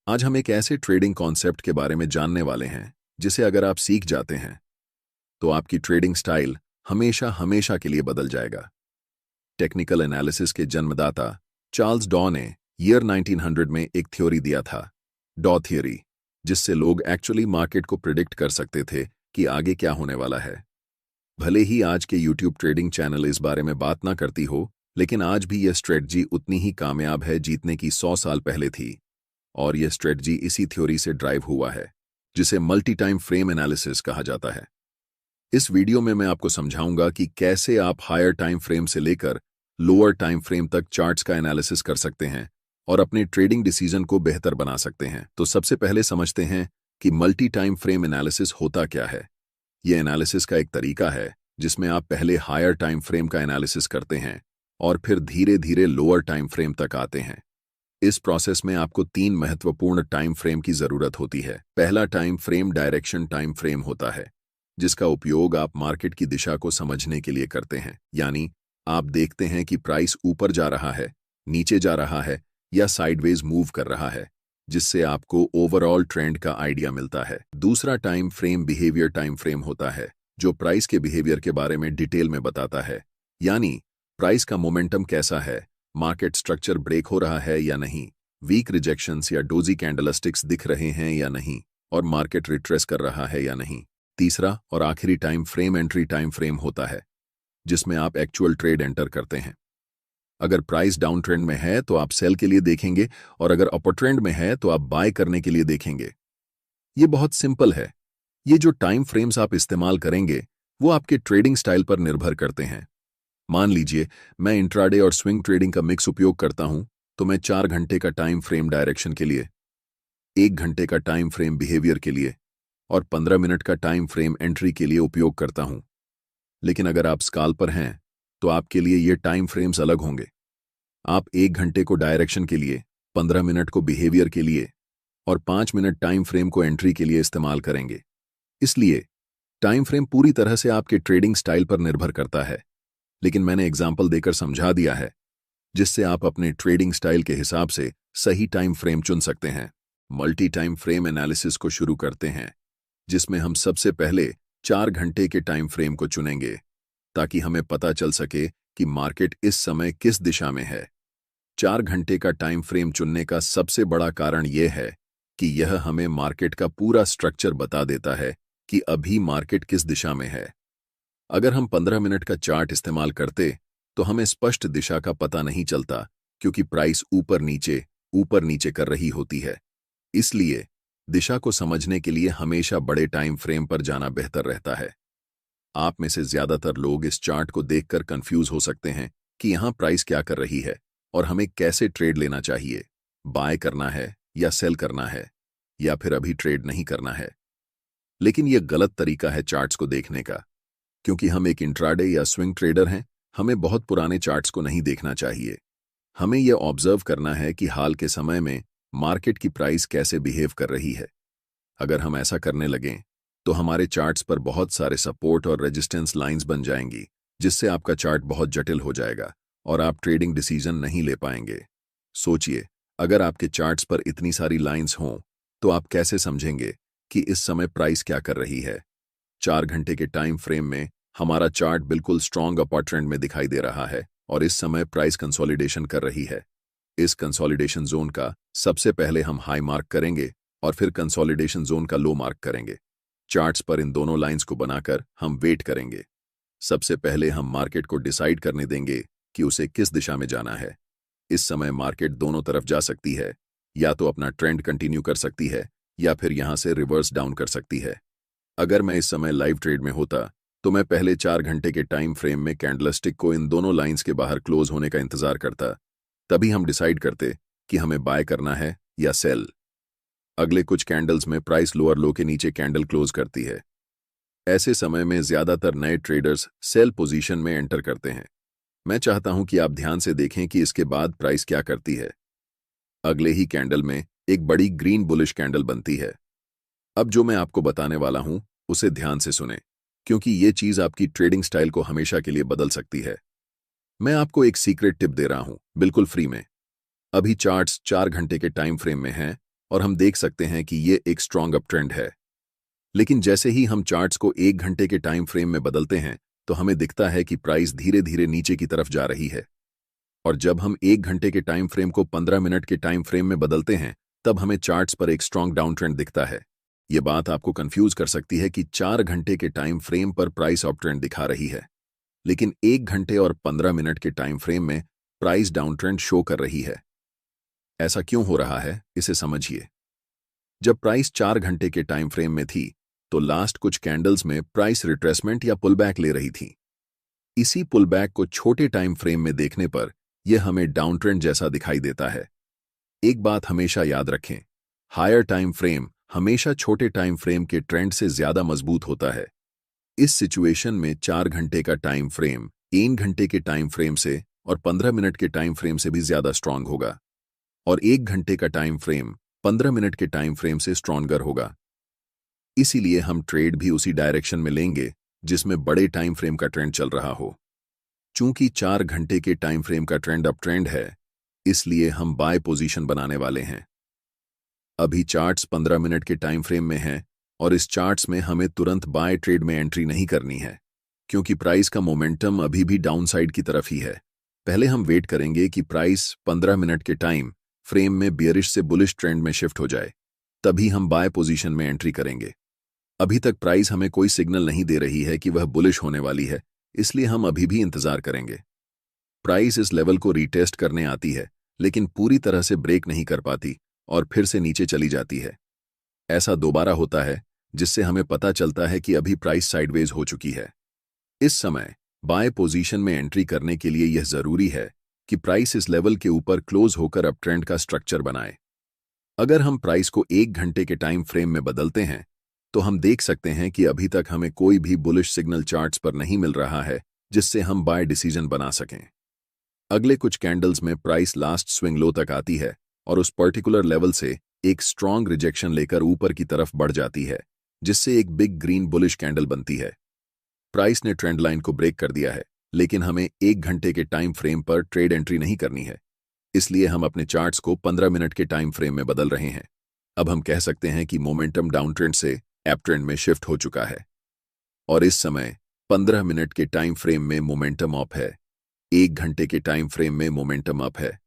आज हम एक ऐसे ट्रेडिंग कॉन्सेप्ट के बारे में जानने वाले हैं जिसे अगर आप सीख जाते हैं तो आपकी ट्रेडिंग स्टाइल हमेशा हमेशा के लिए बदल जाएगा। टेक्निकल एनालिसिस के जन्मदाता चार्ल्स डॉ ने ईयर 1900 में एक थ्योरी दिया था, डॉ थ्योरी, जिससे लोग एक्चुअली मार्केट को प्रिडिक्ट कर सकते थे कि आगे क्या होने वाला है। भले ही आज के यूट्यूब ट्रेडिंग चैनल इस बारे में बात ना करती हो, लेकिन आज भी यह स्ट्रेटजी उतनी ही कामयाब है जीतने की 100 साल पहले थी। और यह स्ट्रेटजी इसी थ्योरी से ड्राइव हुआ है, जिसे मल्टी टाइम फ्रेम एनालिसिस कहा जाता है। इस वीडियो में मैं आपको समझाऊंगा कि कैसे आप हायर टाइम फ्रेम से लेकर लोअर टाइम फ्रेम तक चार्ट्स का एनालिसिस कर सकते हैं और अपने ट्रेडिंग डिसीजन को बेहतर बना सकते हैं। तो सबसे पहले समझते हैं कि मल्टी टाइम फ्रेम एनालिसिस होता क्या है। यह एनालिसिस का एक तरीका है जिसमें आप पहले हायर टाइम फ्रेम का एनालिसिस करते हैं और फिर धीरे धीरे लोअर टाइम फ्रेम तक आते हैं। इस प्रोसेस में आपको 3 महत्वपूर्ण टाइम फ्रेम की जरूरत होती है। पहला time frame direction time frame होता है, जिसका उपयोग आप मार्केट की दिशा को समझने के लिए करते हैं। यानी आप देखते हैं कि प्राइस ऊपर जा रहा है, नीचे जा रहा है या साइडवेज मूव कर रहा है, जिससे आपको ओवरऑल ट्रेंड का आइडिया मिलता है। दूसरा time frame behaviour time frame होता है, जो प्राइस के बिहेवियर के बारे में डिटेल में बताता है। यानी प्राइस का मोमेंटम कैसा है, मार्केट स्ट्रक्चर ब्रेक हो रहा है या नहीं, वीक रिजेक्शंस या डोजी कैंडलस्टिक्स दिख रहे हैं या नहीं, और मार्केट रिट्रेस कर रहा है या नहीं। तीसरा और आखिरी time frame entry time frame होता है, जिसमें आप एक्चुअल ट्रेड एंटर करते हैं। अगर प्राइस डाउन ट्रेंड में है तो आप सेल के लिए देखेंगे, और अगर अपर ट्रेंड में है तो आप बाय करने के लिए देखेंगे। ये बहुत सिंपल है। ये जो टाइम फ्रेम्स आप इस्तेमाल करेंगे वो आपके ट्रेडिंग स्टाइल पर निर्भर करते हैं। मान लीजिए मैं इंट्राडे और स्विंग ट्रेडिंग का मिक्स उपयोग करता हूं, तो मैं 4 घंटे का टाइम फ्रेम डायरेक्शन के लिए, 1 घंटे का टाइम फ्रेम बिहेवियर के लिए और 15 मिनट का टाइम फ्रेम एंट्री के लिए उपयोग करता हूं। लेकिन अगर आप स्काल्पर हैं तो आपके लिए ये टाइम फ्रेम्स अलग होंगे। आप 1 घंटे को डायरेक्शन के लिए, 15 मिनट को बिहेवियर के लिए और 5 मिनट टाइम फ्रेम को एंट्री के लिए इस्तेमाल करेंगे। इसलिए टाइम फ्रेम पूरी तरह से आपके ट्रेडिंग स्टाइल पर निर्भर करता है, लेकिन मैंने एग्जाम्पल देकर समझा दिया है, जिससे आप अपने ट्रेडिंग स्टाइल के हिसाब से सही टाइम फ्रेम चुन सकते हैं। मल्टी टाइम फ्रेम एनालिसिस को शुरू करते हैं, जिसमें हम सबसे पहले 4 घंटे के टाइम फ्रेम को चुनेंगे, ताकि हमें पता चल सके कि मार्केट इस समय किस दिशा में है। 4 घंटे का टाइम फ्रेम चुनने का सबसे बड़ा कारण यह है कि यह हमें मार्केट का पूरा स्ट्रक्चर बता देता है कि अभी मार्केट किस दिशा में है। अगर हम 15 मिनट का चार्ट इस्तेमाल करते तो हमें स्पष्ट दिशा का पता नहीं चलता, क्योंकि प्राइस ऊपर नीचे कर रही होती है। इसलिए दिशा को समझने के लिए हमेशा बड़े टाइम फ्रेम पर जाना बेहतर रहता है। आप में से ज्यादातर लोग इस चार्ट को देखकर कंफ्यूज हो सकते हैं कि यहां प्राइस क्या कर रही है और हमें कैसे ट्रेड लेना चाहिए, बाय करना है या सेल करना है, या फिर अभी ट्रेड नहीं करना है। लेकिन यह गलत तरीका है चार्ट्स को देखने का, क्योंकि हम एक इंट्राडे या स्विंग ट्रेडर हैं। हमें बहुत पुराने चार्ट्स को नहीं देखना चाहिए। हमें यह ऑब्जर्व करना है कि हाल के समय में मार्केट की प्राइस कैसे बिहेव कर रही है। अगर हम ऐसा करने लगें तो हमारे चार्ट्स पर बहुत सारे सपोर्ट और रेजिस्टेंस लाइंस बन जाएंगी, जिससे आपका चार्ट बहुत जटिल हो जाएगा और आप ट्रेडिंग डिसीजन नहीं ले पाएंगे। सोचिए, अगर आपके चार्ट्स पर इतनी सारी लाइंस हों तो आप कैसे समझेंगे कि इस समय प्राइस क्या कर रही है। 4 घंटे के टाइम फ्रेम में हमारा चार्ट बिल्कुल स्ट्रॉन्ग अपर ट्रेंड में दिखाई दे रहा है और इस समय प्राइस कंसोलिडेशन कर रही है। इस कंसोलिडेशन जोन का सबसे पहले हम हाई मार्क करेंगे और फिर कंसोलिडेशन जोन का लो मार्क करेंगे। चार्ट्स पर इन दोनों लाइंस को बनाकर हम वेट करेंगे। सबसे पहले हम मार्केट को डिसाइड करने देंगे कि उसे किस दिशा में जाना है। इस समय मार्केट दोनों तरफ जा सकती है, या तो अपना ट्रेंड कंटिन्यू कर सकती है या फिर यहां से रिवर्स डाउन कर सकती है। अगर मैं इस समय लाइव ट्रेड में होता तो मैं पहले 4 घंटे के टाइम फ्रेम में कैंडलस्टिक को इन दोनों लाइंस के बाहर क्लोज होने का इंतजार करता। तभी हम डिसाइड करते कि हमें बाय करना है या सेल। अगले कुछ कैंडल्स में प्राइस लोअर लो के नीचे कैंडल क्लोज करती है। ऐसे समय में ज्यादातर नए ट्रेडर्स सेल पोजीशन में एंटर करते हैं। मैं चाहता हूं कि आप ध्यान से देखें कि इसके बाद प्राइस क्या करती है। अगले ही कैंडल में एक बड़ी ग्रीन बुलिश कैंडल बनती है। अब जो मैं आपको बताने वाला हूं उसे ध्यान से सुनें, क्योंकि ये चीज आपकी ट्रेडिंग स्टाइल को हमेशा के लिए बदल सकती है। मैं आपको एक सीक्रेट टिप दे रहा हूं, बिल्कुल फ्री में। अभी चार्ट्स 4 घंटे के टाइम फ्रेम में हैं और हम देख सकते हैं कि ये एक स्ट्रॉन्ग अप ट्रेंड है। लेकिन जैसे ही हम चार्ट्स को 1 घंटे के टाइम फ्रेम में बदलते हैं तो हमें दिखता है कि प्राइस धीरे धीरे नीचे की तरफ जा रही है। और जब हम 1 घंटे के टाइम फ्रेम को 15 मिनट के टाइम फ्रेम में बदलते हैं तब हमें चार्ट्स पर एक स्ट्रॉन्ग डाउन ट्रेंड दिखता है। ये बात आपको कंफ्यूज कर सकती है कि 4 घंटे के टाइम फ्रेम पर प्राइस अप ट्रेंड दिखा रही है, लेकिन 1 घंटे और 15 मिनट के टाइम फ्रेम में प्राइस डाउन ट्रेंड शो कर रही है। ऐसा क्यों हो रहा है, इसे समझिए। जब प्राइस 4 घंटे के टाइम फ्रेम में थी तो लास्ट कुछ कैंडल्स में प्राइस रिट्रेसमेंट या पुलबैक ले रही थी। इसी पुलबैक को छोटे टाइम फ्रेम में देखने पर यह हमें डाउन ट्रेंड जैसा दिखाई देता है। एक बात हमेशा याद रखें, हायर टाइम फ्रेम हमेशा छोटे टाइम फ्रेम के ट्रेंड से ज्यादा मजबूत होता है। इस सिचुएशन में 4 घंटे का टाइम फ्रेम 1 घंटे के टाइम फ्रेम से और 15 मिनट के टाइम फ्रेम से भी ज्यादा स्ट्रांग होगा, और 1 घंटे का टाइम फ्रेम 15 मिनट के टाइम फ्रेम से स्ट्रॉन्गर होगा। इसीलिए हम ट्रेड भी उसी डायरेक्शन में लेंगे जिसमें बड़े टाइम फ्रेम का ट्रेंड चल रहा हो। चूंकि 4 घंटे के टाइम फ्रेम का ट्रेंड अप ट्रेंड है, इसलिए हम बाय पोजीशन बनाने वाले हैं। अभी चार्ट्स 15 मिनट के टाइम फ्रेम में हैं और इस चार्ट्स में हमें तुरंत बाय ट्रेड में एंट्री नहीं करनी है, क्योंकि प्राइस का मोमेंटम अभी भी डाउन साइड की तरफ ही है। पहले हम वेट करेंगे कि प्राइस 15 मिनट के टाइम फ्रेम में बियरिश से बुलिश ट्रेंड में शिफ्ट हो जाए, तभी हम बाय पोजीशन में एंट्री करेंगे। अभी तक प्राइस हमें कोई सिग्नल नहीं दे रही है कि वह बुलिश होने वाली है, इसलिए हम अभी भी इंतजार करेंगे। प्राइस इस लेवल को रीटेस्ट करने आती है, लेकिन पूरी तरह से ब्रेक नहीं कर पाती और फिर से नीचे चली जाती है। ऐसा दोबारा होता है, जिससे हमें पता चलता है कि अभी प्राइस साइडवेज हो चुकी है। इस समय बाय पोजीशन में एंट्री करने के लिए यह जरूरी है कि प्राइस इस लेवल के ऊपर क्लोज होकर अप ट्रेंड का स्ट्रक्चर बनाए। अगर हम प्राइस को 1 घंटे के टाइम फ्रेम में बदलते हैं तो हम देख सकते हैं कि अभी तक हमें कोई भी बुलिश सिग्नल चार्ट्स पर नहीं मिल रहा है जिससे हम बाय डिसीजन बना सकें। अगले कुछ कैंडल्स में प्राइस लास्ट स्विंग लो तक आती है और उस पर्टिकुलर लेवल से एक स्ट्रॉन्ग रिजेक्शन लेकर ऊपर की तरफ बढ़ जाती है, जिससे एक बिग ग्रीन बुलिश कैंडल बनती है। प्राइस ने ट्रेंड लाइन को ब्रेक कर दिया है, लेकिन हमें 1 घंटे के टाइम फ्रेम पर ट्रेड एंट्री नहीं करनी है, इसलिए हम अपने चार्ट्स को 15 मिनट के टाइम फ्रेम में बदल रहे हैं। अब हम कह सकते हैं कि मोमेंटम डाउन ट्रेंड से अप ट्रेंड में शिफ्ट हो चुका है और इस समय 15 मिनट के टाइम फ्रेम में मोमेंटम अप है, 1 घंटे के टाइम फ्रेम में मोमेंटम अप है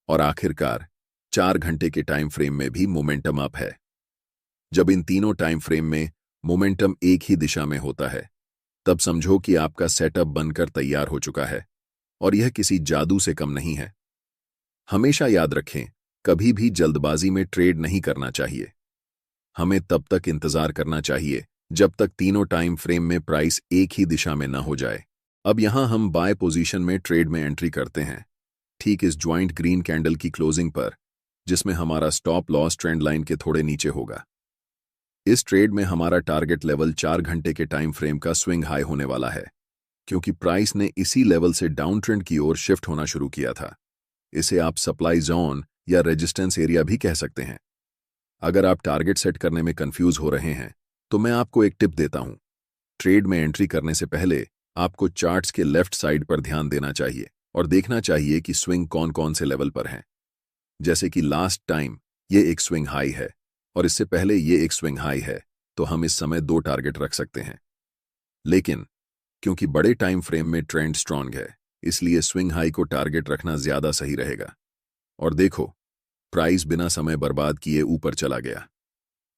और आखिरकार 4 घंटे के टाइम फ्रेम में भी मोमेंटम अप है। जब इन तीनों टाइम फ्रेम में मोमेंटम एक ही दिशा में होता है, तब समझो कि आपका सेटअप बनकर तैयार हो चुका है और यह किसी जादू से कम नहीं है। हमेशा याद रखें, कभी भी जल्दबाजी में ट्रेड नहीं करना चाहिए। हमें तब तक इंतजार करना चाहिए जब तक तीनों टाइम फ्रेम में प्राइस एक ही दिशा में न हो जाए। अब यहां हम बाय पोजीशन में ट्रेड में एंट्री करते हैं, ठीक इस ज्वाइंट ग्रीन कैंडल की क्लोजिंग पर, जिसमें हमारा स्टॉप लॉस ट्रेंड लाइन के थोड़े नीचे होगा। इस ट्रेड में हमारा टारगेट लेवल 4 घंटे के टाइम फ्रेम का स्विंग हाई होने वाला है, क्योंकि प्राइस ने इसी लेवल से डाउन ट्रेंड की ओर शिफ्ट होना शुरू किया था। इसे आप सप्लाई जोन या रेजिस्टेंस एरिया भी कह सकते हैं। अगर आप टारगेट सेट करने में कंफ्यूज हो रहे हैं तो मैं आपको एक टिप देता हूं। ट्रेड में एंट्री करने से पहले आपको चार्ट्स के लेफ्ट साइड पर ध्यान देना चाहिए और देखना चाहिए कि स्विंग कौन कौन से लेवल पर हैं। जैसे कि लास्ट टाइम ये एक स्विंग हाई है और इससे पहले ये एक स्विंग हाई है, तो हम इस समय 2 टारगेट रख सकते हैं। लेकिन क्योंकि बड़े टाइम फ्रेम में ट्रेंड स्ट्रांग है, इसलिए स्विंग हाई को टारगेट रखना ज्यादा सही रहेगा। और देखो, प्राइस बिना समय बर्बाद किए ऊपर चला गया।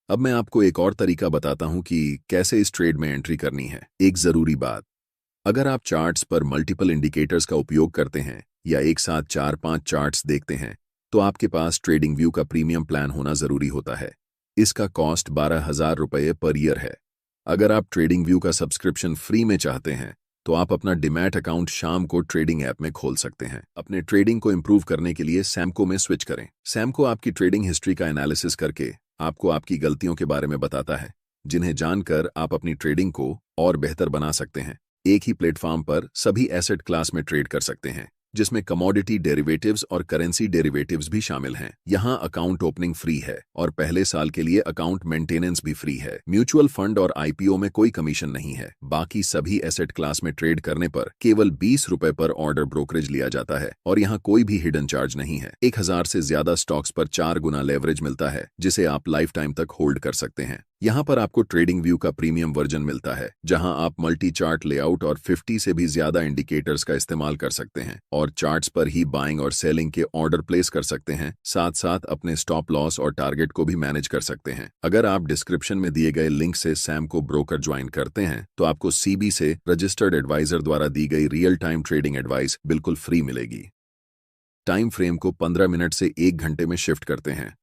अब मैं आपको एक और तरीका बताता हूं कि कैसे इस ट्रेड में एंट्री करनी है। एक जरूरी बात, अगर आप चार्ट्स पर मल्टीपल इंडिकेटर्स का उपयोग करते हैं या एक साथ 4-5 चार्ट्स देखते हैं, तो आपके पास ट्रेडिंग व्यू का प्रीमियम प्लान होना जरूरी होता है। इसका कॉस्ट 12,000 रुपये पर ईयर है। अगर आप ट्रेडिंग व्यू का सब्सक्रिप्शन फ्री में चाहते हैं तो आप अपना डीमैट अकाउंट शाम को ट्रेडिंग ऐप में खोल सकते हैं। अपने ट्रेडिंग को इंप्रूव करने के लिए सैमको में स्विच करें। सैमको आपकी ट्रेडिंग हिस्ट्री का एनालिसिस करके आपको आपकी गलतियों के बारे में बताता है, जिन्हें जानकर आप अपनी ट्रेडिंग को और बेहतर बना सकते हैं। एक ही प्लेटफॉर्म पर सभी एसेट क्लास में ट्रेड कर सकते हैं, जिसमें कमोडिटी डेरिवेटिव्स और करेंसी डेरिवेटिव्स भी शामिल हैं। यहाँ अकाउंट ओपनिंग फ्री है और पहले साल के लिए अकाउंट मेंटेनेंस भी फ्री है। म्यूचुअल फंड और आईपीओ में कोई कमीशन नहीं है। बाकी सभी एसेट क्लास में ट्रेड करने पर केवल 20 रुपए पर ऑर्डर ब्रोकरेज लिया जाता है और यहाँ कोई भी हिडन चार्ज नहीं है। 1000 से ज्यादा स्टॉक्स पर 4 गुना लेवरेज मिलता है, जिसे आप लाइफ टाइम तक होल्ड कर सकते हैं। यहाँ पर आपको ट्रेडिंग व्यू का प्रीमियम वर्जन मिलता है, जहां आप मल्टी चार्ट लेआउट और 50 से भी ज्यादा इंडिकेटर्स का इस्तेमाल कर सकते हैं और चार्ट्स पर ही बाइंग और सेलिंग के ऑर्डर प्लेस कर सकते हैं। साथ साथ अपने स्टॉप लॉस और टारगेट को भी मैनेज कर सकते हैं। अगर आप डिस्क्रिप्शन में दिए गए लिंक से सैम को ब्रोकर ज्वाइन करते हैं तो आपको सीबी से रजिस्टर्ड एडवाइजर द्वारा दी गई रियल टाइम ट्रेडिंग एडवाइस बिल्कुल फ्री मिलेगी। टाइम फ्रेम को 15 मिनट से 1 घंटे में शिफ्ट करते हैं।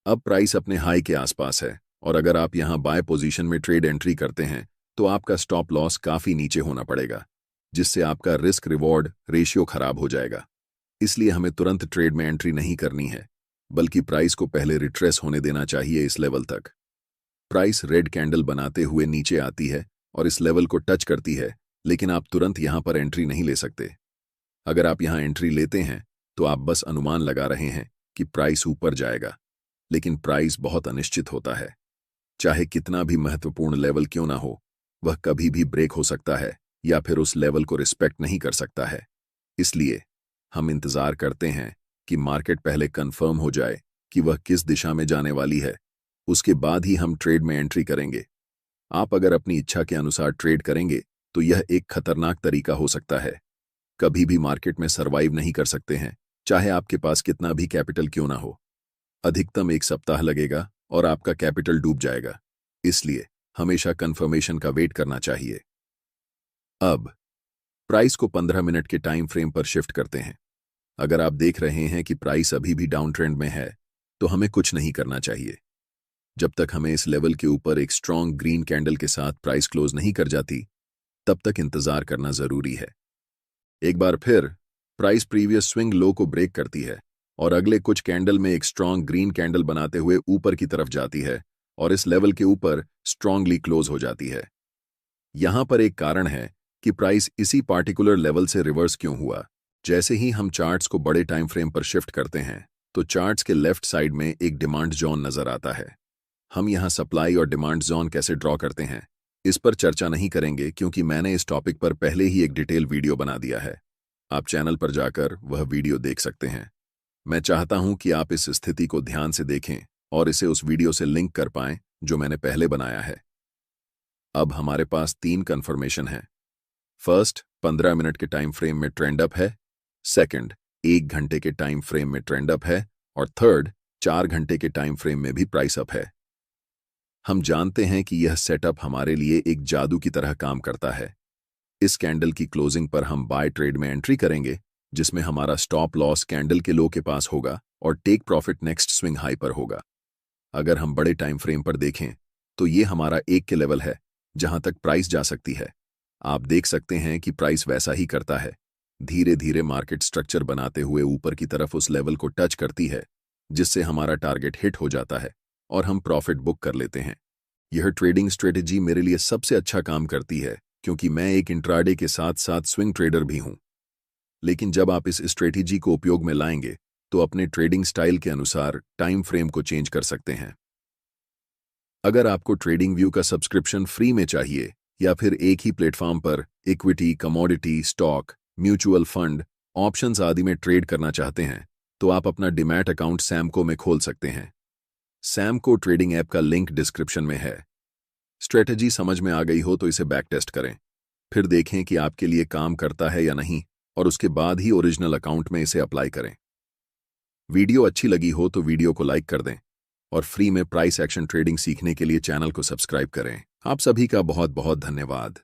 अब प्राइस अपने हाई के आसपास है और अगर आप यहां बाय पोजीशन में ट्रेड एंट्री करते हैं तो आपका स्टॉप लॉस काफी नीचे होना पड़ेगा, जिससे आपका रिस्क रिवॉर्ड रेशियो खराब हो जाएगा। इसलिए हमें तुरंत ट्रेड में एंट्री नहीं करनी है, बल्कि प्राइस को पहले रिट्रेस होने देना चाहिए इस लेवल तक। प्राइस रेड कैंडल बनाते हुए नीचे आती है और इस लेवल को टच करती है, लेकिन आप तुरंत यहां पर एंट्री नहीं ले सकते। अगर आप यहां एंट्री लेते हैं तो आप बस अनुमान लगा रहे हैं कि प्राइस ऊपर जाएगा, लेकिन प्राइस बहुत अनिश्चित होता है। चाहे कितना भी महत्वपूर्ण लेवल क्यों ना हो, वह कभी भी ब्रेक हो सकता है या फिर उस लेवल को रिस्पेक्ट नहीं कर सकता है। इसलिए हम इंतजार करते हैं कि मार्केट पहले कंफर्म हो जाए कि वह किस दिशा में जाने वाली है, उसके बाद ही हम ट्रेड में एंट्री करेंगे। आप अगर अपनी इच्छा के अनुसार ट्रेड करेंगे तो यह एक खतरनाक तरीका हो सकता है। कभी भी मार्केट में सर्वाइव नहीं कर सकते हैं, चाहे आपके पास कितना भी कैपिटल क्यों ना हो। अधिकतम 1 सप्ताह लगेगा और आपका कैपिटल डूब जाएगा। इसलिए हमेशा कंफर्मेशन का वेट करना चाहिए। अब प्राइस को 15 मिनट के टाइम फ्रेम पर शिफ्ट करते हैं। अगर आप देख रहे हैं कि प्राइस अभी भी डाउन ट्रेंड में है तो हमें कुछ नहीं करना चाहिए। जब तक हमें इस लेवल के ऊपर एक स्ट्रॉन्ग ग्रीन कैंडल के साथ प्राइस क्लोज नहीं कर जाती, तब तक इंतजार करना जरूरी है। एक बार फिर प्राइस प्रीवियस स्विंग लो को ब्रेक करती है और अगले कुछ कैंडल में एक स्ट्रॉन्ग ग्रीन कैंडल बनाते हुए ऊपर की तरफ जाती है और इस लेवल के ऊपर स्ट्रांगली क्लोज हो जाती है। यहां पर एक कारण है कि प्राइस इसी पार्टिकुलर लेवल से रिवर्स क्यों हुआ। जैसे ही हम चार्ट्स को बड़े टाइम फ्रेम पर शिफ्ट करते हैं तो चार्ट्स के लेफ्ट साइड में एक डिमांड जोन नजर आता है। हम यहां सप्लाई और डिमांड जोन कैसे ड्रॉ करते हैं इस पर चर्चा नहीं करेंगे, क्योंकि मैंने इस टॉपिक पर पहले ही एक डिटेल वीडियो बना दिया है। आप चैनल पर जाकर वह वीडियो देख सकते हैं। मैं चाहता हूं कि आप इस स्थिति को ध्यान से देखें और इसे उस वीडियो से लिंक कर पाएं जो मैंने पहले बनाया है। अब हमारे पास 3 कंफर्मेशन हैं। फर्स्ट, 15 मिनट के टाइम फ्रेम में ट्रेंड अप है। सेकंड, 1 घंटे के टाइम फ्रेम में ट्रेंड अप है। और थर्ड, 4 घंटे के टाइम फ्रेम में भी प्राइस अप है। हम जानते हैं कि यह सेटअप हमारे लिए एक जादू की तरह काम करता है। इस कैंडल की क्लोजिंग पर हम बाय ट्रेड में एंट्री करेंगे, जिसमें हमारा स्टॉप लॉस कैंडल के लो के पास होगा और take profit next swing high पर होगा। अगर हम बड़े टाइम फ्रेम पर देखें तो ये हमारा 1 के लेवल है जहां तक प्राइस जा सकती है। आप देख सकते हैं कि प्राइस वैसा ही करता है, धीरे धीरे मार्केट स्ट्रक्चर बनाते हुए ऊपर की तरफ उस लेवल को टच करती है, जिससे हमारा टारगेट हिट हो जाता है और हम प्रॉफिट बुक कर लेते हैं। यह ट्रेडिंग स्ट्रेटेजी मेरे लिए सबसे अच्छा काम करती है, क्योंकि मैं एक इंट्राडे के साथ साथ स्विंग ट्रेडर भी हूं। लेकिन जब आप इस स्ट्रेटेजी को उपयोग में लाएंगे तो अपने ट्रेडिंग स्टाइल के अनुसार टाइम फ्रेम को चेंज कर सकते हैं। अगर आपको ट्रेडिंग व्यू का सब्सक्रिप्शन फ्री में चाहिए या फिर एक ही प्लेटफॉर्म पर equity, commodity, stock, mutual fund, options आदि में ट्रेड करना चाहते हैं तो आप अपना डीमैट अकाउंट सैमको में खोल सकते हैं। सैमको ट्रेडिंग ऐप का लिंक डिस्क्रिप्शन में है। स्ट्रेटेजी समझ में आ गई हो तो इसे बैक टेस्ट करें, फिर देखें कि आपके लिए काम करता है या नहीं, और उसके बाद ही ओरिजिनल अकाउंट में इसे अप्लाई करें। वीडियो अच्छी लगी हो तो वीडियो को लाइक कर दें और फ्री में प्राइस एक्शन ट्रेडिंग सीखने के लिए चैनल को सब्सक्राइब करें। आप सभी का बहुत बहुत धन्यवाद।